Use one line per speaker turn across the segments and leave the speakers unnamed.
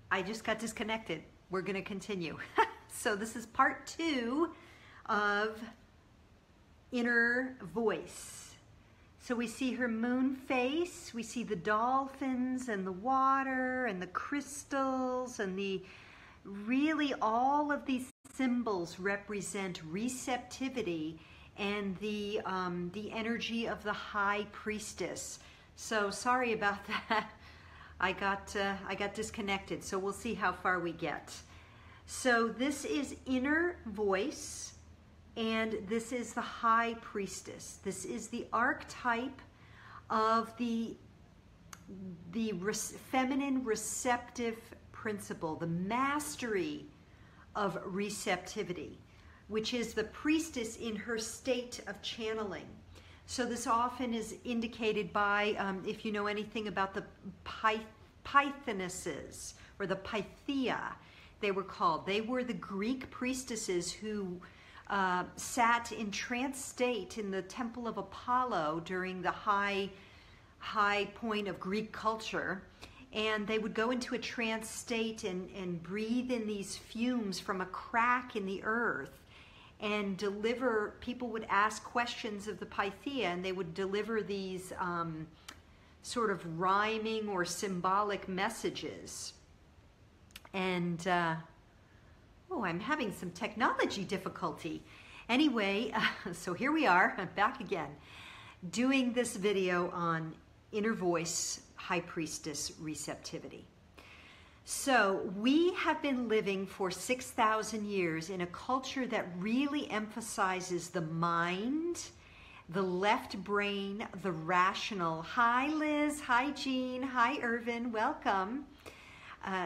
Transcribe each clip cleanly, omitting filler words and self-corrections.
I just got disconnected. We're going to continue. So this is part 2 of inner voice. So we see her moon face, we see the dolphins and the water and the crystals, and really all of these symbols represent receptivity and the energy of the high priestess. So sorry about that. I got disconnected, so we'll see how far we get. So this is inner voice, and this is the high priestess. This is the archetype of the feminine receptive principle, the mastery of receptivity, which is the priestess in her state of channeling. So this often is indicated by, if you know anything about the Pythonesses, or the Pythia, they were called. They were the Greek priestesses who sat in trance state in the temple of Apollo during the high point of Greek culture. And they would go into a trance state and breathe in these fumes from a crack in the earth and deliver, people would ask questions of the Pythia, and they would deliver these sort of rhyming or symbolic messages. And, oh, I'm having some technology difficulty. Anyway, so here we are, I'm back again, doing this video on inner voice, high priestess receptivity. So we have been living for 6,000 years in a culture that really emphasizes the mind, the left brain, the rational. Hi Liz, hi Jean, hi Irvin, welcome.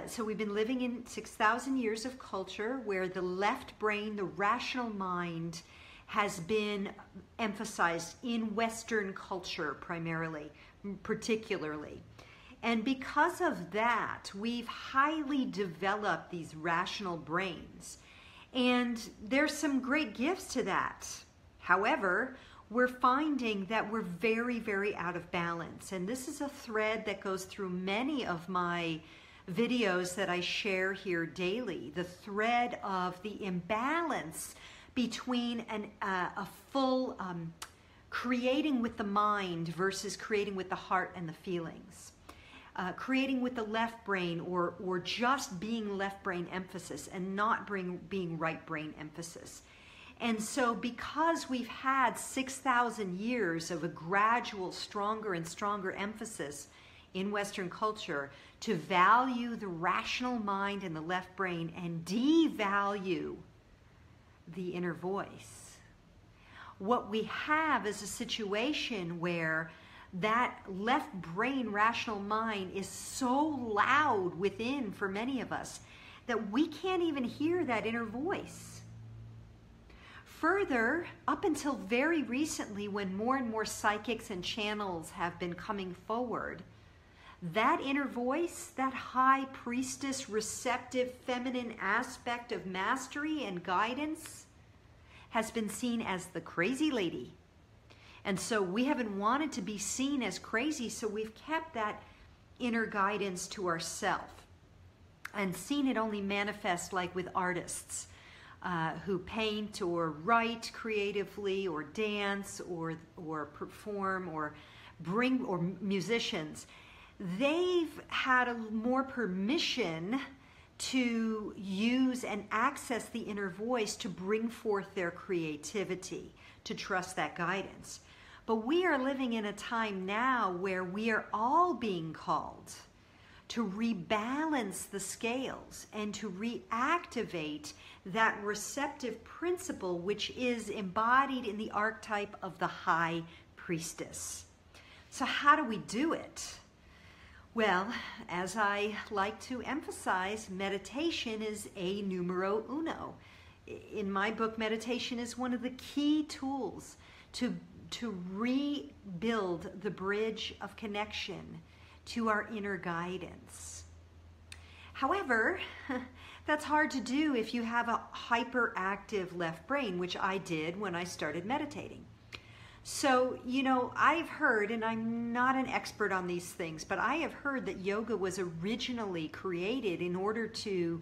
So we've been living in 6,000 years of culture where the left brain, the rational mind, has been emphasized in Western culture primarily, particularly. And because of that, we've highly developed these rational brains. And there's some great gifts to that. However, we're finding that we're very, very out of balance. And this is a thread that goes through many of my videos that I share here daily. The thread of the imbalance between a full creating with the mind versus creating with the heart and the feelings. Creating with the left brain or just being left brain emphasis and not being right brain emphasis. And so because we've had 6,000 years of a gradual stronger and stronger emphasis in Western culture to value the rational mind and the left brain and devalue the inner voice, what we have is a situation where that left brain rational mind is so loud within for many of us that we can't even hear that inner voice. Further, up until very recently, when more and more psychics and channels have been coming forward, that inner voice, that high priestess receptive feminine aspect of mastery and guidance, has been seen as the crazy lady. And so we haven't wanted to be seen as crazy, so we've kept that inner guidance to ourselves and seen it only manifest like with artists who paint or write creatively or dance or perform or musicians. They've had more permission to use and access the inner voice to bring forth their creativity, to trust that guidance. But we are living in a time now where we are all being called to rebalance the scales and to reactivate that receptive principle which is embodied in the archetype of the high priestess. So how do we do it? Well, as I like to emphasize, meditation is a numero uno. In my book, meditation is one of the key tools to rebuild the bridge of connection to our inner guidance. However, that's hard to do if you have a hyperactive left brain, which I did when I started meditating. So, you know, I've heard, and I'm not an expert on these things, but I have heard that yoga was originally created in order to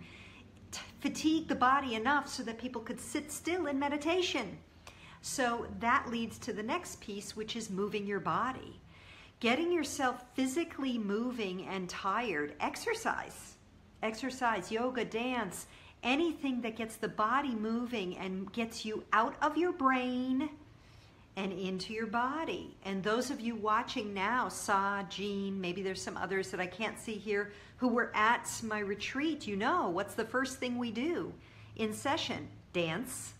fatigue the body enough so that people could sit still in meditation. So that leads to the next piece, which is moving your body. Getting yourself physically moving and tired. Exercise, yoga, dance, anything that gets the body moving and gets you out of your brain and into your body. And those of you watching now, Sa, Jean, maybe there's some others that I can't see here, who were at my retreat, you know, what's the first thing we do in session? Dance.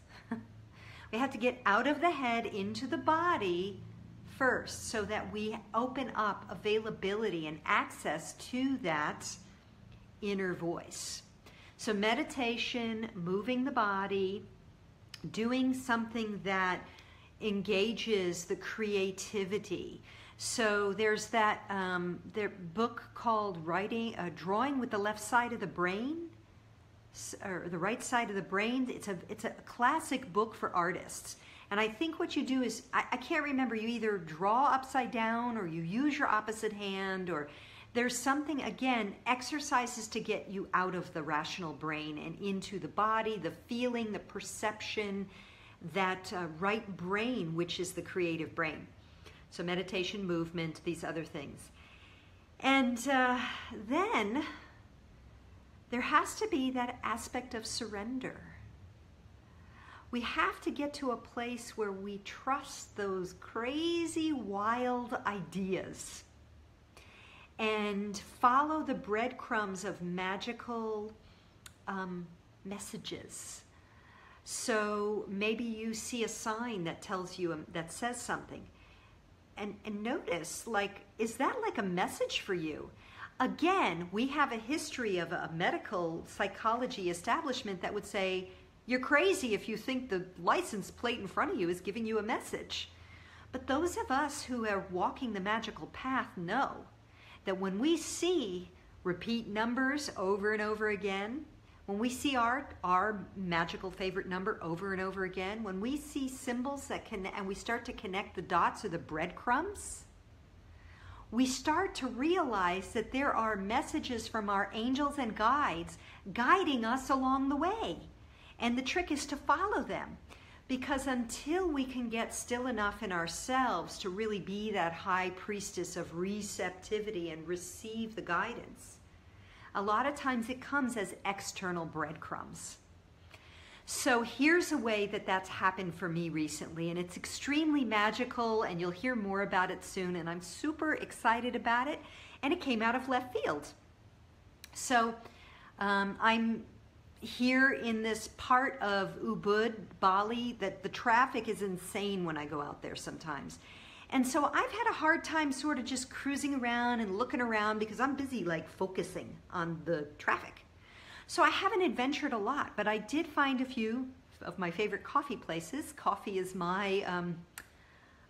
We have to get out of the head into the body first so that we open up availability and access to that inner voice. So meditation, moving the body, doing something that engages the creativity. So there's that their book called Drawing with the Left Side of the Brain, or the right side of the brain. It's a classic book for artists. And I think what you do is, I can't remember, you either draw upside down or you use your opposite hand, or there's something, again, exercises to get you out of the rational brain and into the body, the feeling, the perception, that right brain, which is the creative brain. So meditation, movement, these other things. And then there has to be that aspect of surrender. We have to get to a place where we trust those crazy, wild ideas and follow the breadcrumbs of magical messages. So maybe you see a sign that tells you, that says something, and notice, like, is that like a message for you? Again, we have a history of a medical psychology establishment that would say, you're crazy if you think the license plate in front of you is giving you a message. But those of us who are walking the magical path know that when we see repeat numbers over and over again, when we see our magical favorite number over and over again, when we see symbols that and we start to connect the dots or the breadcrumbs, we start to realize that there are messages from our angels and guides guiding us along the way. And the trick is to follow them, because until we can get still enough in ourselves to really be that high priestess of receptivity and receive the guidance, a lot of times it comes as external breadcrumbs. So here's a way that that's happened for me recently, and it's extremely magical, and you'll hear more about it soon, and I'm super excited about it, and it came out of left field. So I'm here in this part of Ubud, Bali, that the traffic is insane when I go out there sometimes. And so I've had a hard time sort of just cruising around and looking around because I'm busy like focusing on the traffic. So I haven't adventured a lot, but I did find a few of my favorite coffee places. Coffee is my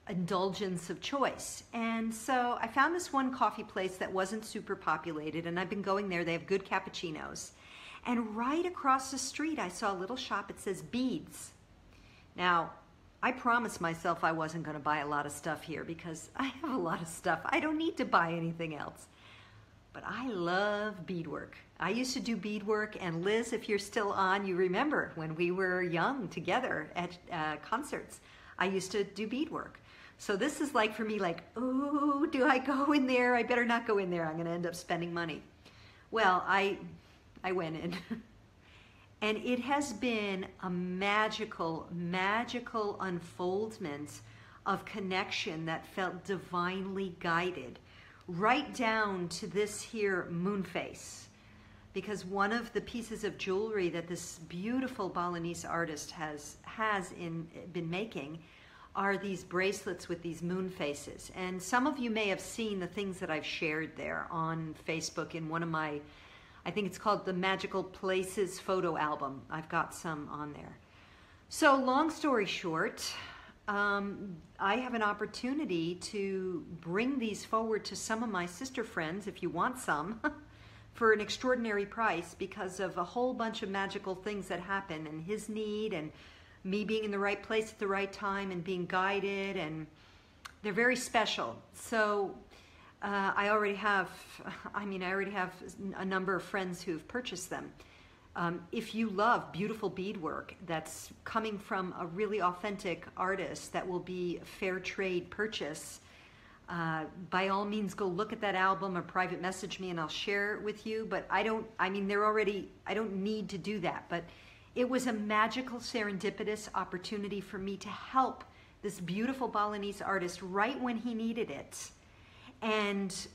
indulgence of choice. And so I found this one coffee place that wasn't super populated, and I've been going there. They have good cappuccinos. And right across the street, I saw a little shop. It says Beads. Now, I promised myself I wasn't going to buy a lot of stuff here because I have a lot of stuff. I don't need to buy anything else. But I love beadwork. I used to do beadwork, and Liz, if you're still on, you remember when we were young together at concerts, I used to do beadwork. So this is like for me, like, oh, do I go in there? I better not go in there. I'm going to end up spending money. Well, I went in. And it has been a magical, magical unfoldment of connection that felt divinely guided, right down to this here moon face. Because one of the pieces of jewelry that this beautiful Balinese artist has been making are these bracelets with these moon faces. And some of you may have seen the things that I've shared there on Facebook in one of my, I think it's called the Magical Places photo album. I've got some on there. So long story short, I have an opportunity to bring these forward to some of my sister friends, if you want some, for an extraordinary price because of a whole bunch of magical things that happen, and his need and me being in the right place at the right time and being guided. And They're very special. So I already have a number of friends who've purchased them. If you love beautiful beadwork that's coming from a really authentic artist that will be a fair trade purchase, by all means go look at that album or private message me and I'll share it with you. But I don't need to do that. But it was a magical serendipitous opportunity for me to help this beautiful Balinese artist right when he needed it and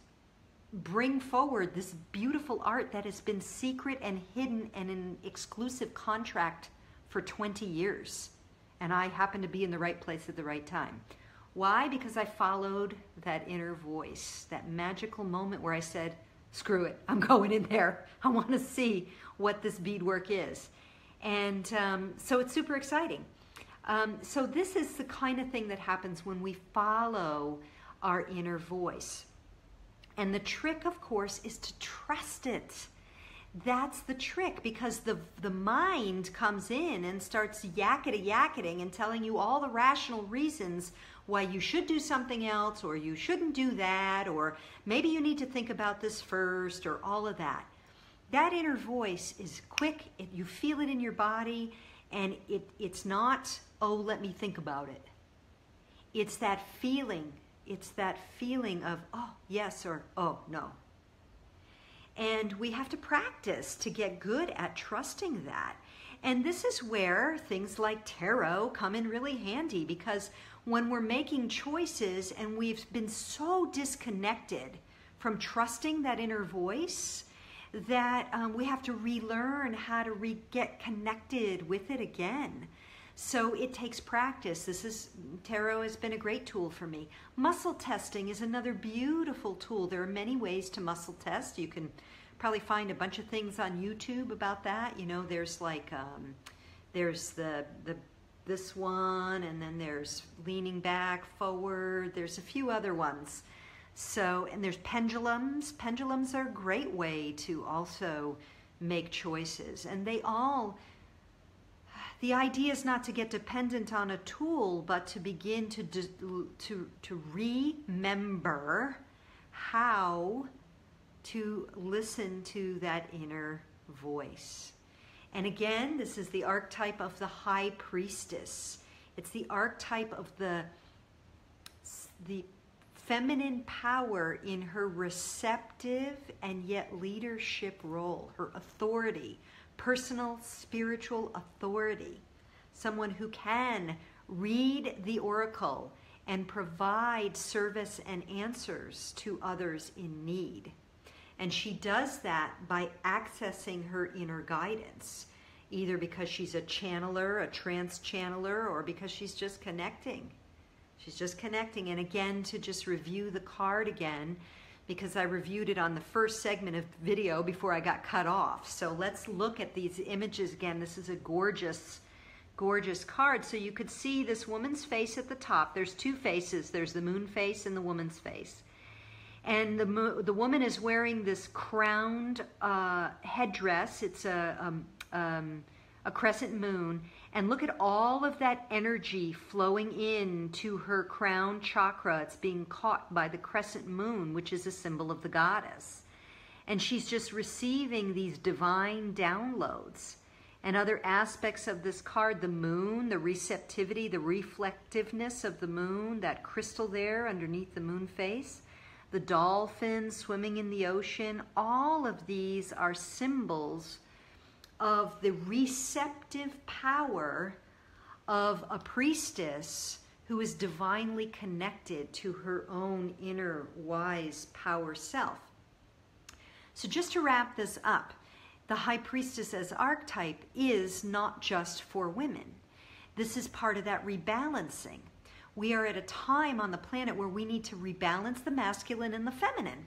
bring forward this beautiful art that has been secret and hidden and in exclusive contract for 20 years. And I happened to be in the right place at the right time. Why? Because I followed that inner voice, that magical moment where I said, screw it, I'm going in there. I want to see what this beadwork is. And so it's super exciting. So this is the kind of thing that happens when we follow our inner voice. And the trick, of course, is to trust it. That's the trick, because the mind comes in and starts yakking and telling you all the rational reasons why you should do something else, or you shouldn't do that, or maybe you need to think about this first, or all of that. That inner voice is quick. You feel it in your body, and it's not, oh, let me think about it. It's that feeling. It's that feeling of, oh, yes, or oh, no. And we have to practice to get good at trusting that. And this is where things like tarot come in really handy, because when we're making choices and we've been so disconnected from trusting that inner voice that we have to relearn how to get connected with it again. So it takes practice. Tarot has been a great tool for me. Muscle testing is another beautiful tool. There are many ways to muscle test. You can probably find a bunch of things on YouTube about that. You know, there's like, there's this one, and then there's leaning back, forward. There's a few other ones. So, and there's pendulums. Pendulums are a great way to also make choices. And they all, the idea is not to get dependent on a tool, but to begin to remember how to listen to that inner voice. And again, this is the archetype of the High Priestess. It's the archetype of the feminine power in her receptive and yet leadership role, her authority, personal spiritual authority. Someone who can read the oracle and provide service and answers to others in need. And she does that by accessing her inner guidance, either because she's a channeler, a trance channeler, or because she's just connecting. She's just connecting. And again, to just review the card again, because I reviewed it on the first segment of the video before I got cut off. So let's look at these images again. This is a gorgeous, gorgeous card. So you could see this woman's face at the top. There's two faces. There's the moon face and the woman's face. And the woman is wearing this crowned headdress. It's a crescent moon. And look at all of that energy flowing into her crown chakra. It's being caught by the crescent moon, which is a symbol of the goddess. And she's just receiving these divine downloads. And other aspects of this card, the moon, the receptivity, the reflectiveness of the moon, that crystal there underneath the moon face, the dolphin swimming in the ocean, all of these are symbols of the receptive power of a priestess who is divinely connected to her own inner wise power self. So just to wrap this up, the High Priestess as archetype is not just for women. This is part of that rebalancing. We are at a time on the planet where we need to rebalance the masculine and the feminine.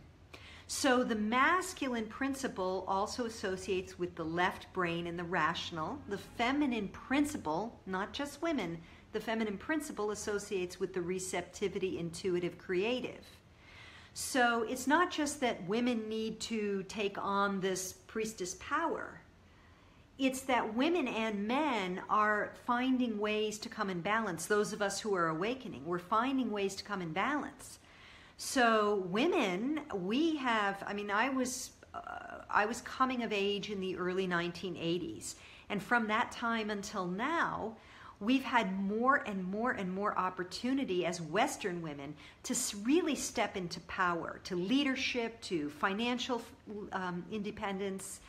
So the masculine principle also associates with the left brain and the rational. The feminine principle, not just women, the feminine principle associates with the receptivity, intuitive, creative. So it's not just that women need to take on this priestess power. it's that women and men are finding ways to come in balance. Those of us who are awakening, we're finding ways to come in balance. So women, we have, I mean, I was coming of age in the early 1980s. And from that time until now, we've had more and more and more opportunity as Western women to really step into power, to leadership, to financial independence.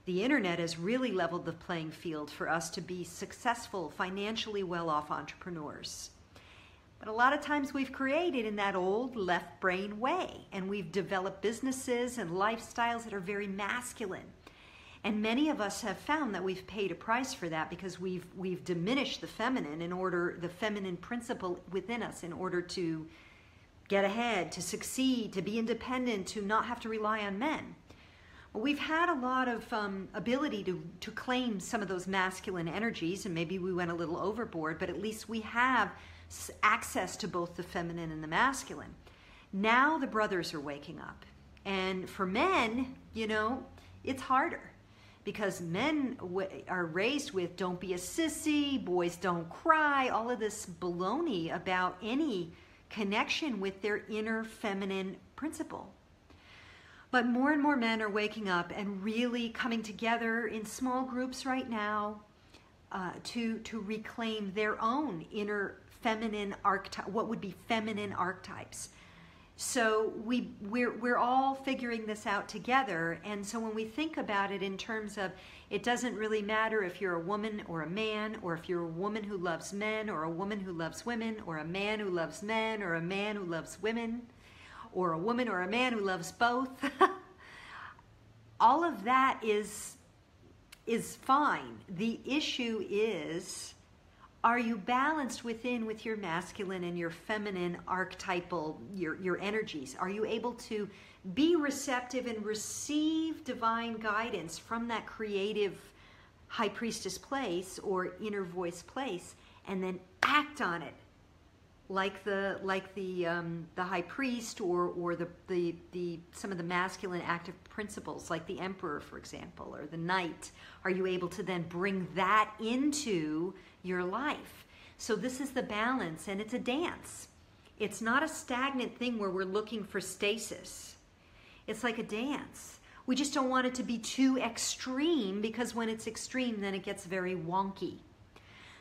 The internet has really leveled the playing field for us to be successful, financially well-off entrepreneurs. But a lot of times we've created in that old left brain way, and we've developed businesses and lifestyles that are very masculine. And many of us have found that we've paid a price for that because we've diminished the feminine the feminine principle within us in order to get ahead, to succeed, to be independent, to not have to rely on men. Well, we've had a lot of ability to claim some of those masculine energies, and maybe we went a little overboard, but at least we have access to both the feminine and the masculine. Now the brothers are waking up. And for men, you know, it's harder because men are raised with don't be a sissy, boys don't cry, all of this baloney about any connection with their inner feminine principle. But more and more men are waking up and really coming together in small groups right now to reclaim their own inner feminine archetype, what would be feminine archetypes. So we're all figuring this out together. And so when we think about it in terms of, it doesn't really matter if you're a woman or a man, or if you're a woman who loves men, or a woman who loves women, or a man who loves men, or a man who loves women, or a woman or a man who loves both. All of that is fine. The issue is, are you balanced within with your masculine and your feminine archetypal, your energies? Are you able to be receptive and receive divine guidance from that creative high priestess place or inner voice place, and then act on it like the high priest or the some of the masculine active principles, like the emperor, for example, or the knight? Are you able to then bring that into your life? So this is the balance, and it's a dance. It's not a stagnant thing where we're looking for stasis. It's like a dance. We just don't want it to be too extreme, because when it's extreme, then it gets very wonky.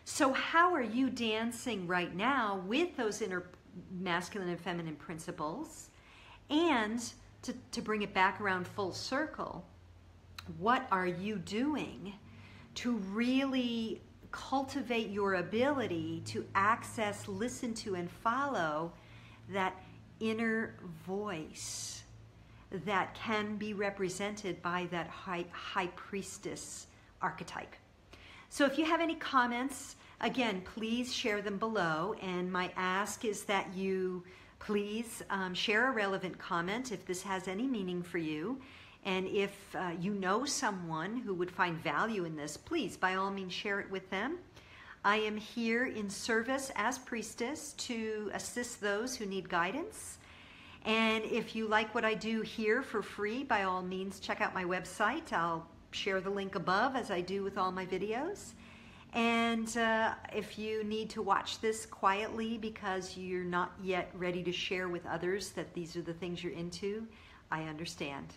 So how are you dancing right now with those inner masculine and feminine principles? And to bring it back around full circle, what are you doing to really cultivate your ability to access, listen to, and follow that inner voice that can be represented by that high priestess archetype? So if you have any comments, again, please share them below. And my ask is that you please share a relevant comment if this has any meaning for you. And if you know someone who would find value in this, please, by all means, share it with them. I am here in service as priestess to assist those who need guidance. And if you like what I do here for free, by all means, check out my website. I'll share the link above, as I do with all my videos. And if you need to watch this quietly because you're not yet ready to share with others that these are the things you're into, I understand.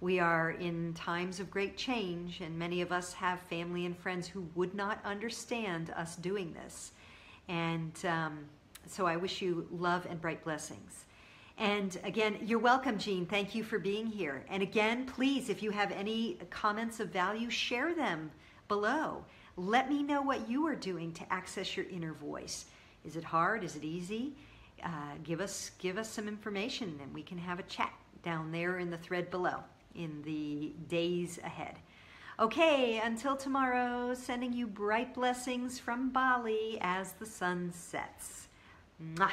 We are in times of great change, and many of us have family and friends who would not understand us doing this. And so I wish you love and bright blessings. And again, you're welcome, Jean. Thank you for being here. And again, please, if you have any comments of value, share them below. Let me know what you are doing to access your inner voice. Is it hard? Is it easy? Give us some information, and we can have a chat down there in the thread below in the days ahead. Okay, until tomorrow, sending you bright blessings from Bali as the sun sets. Mwah.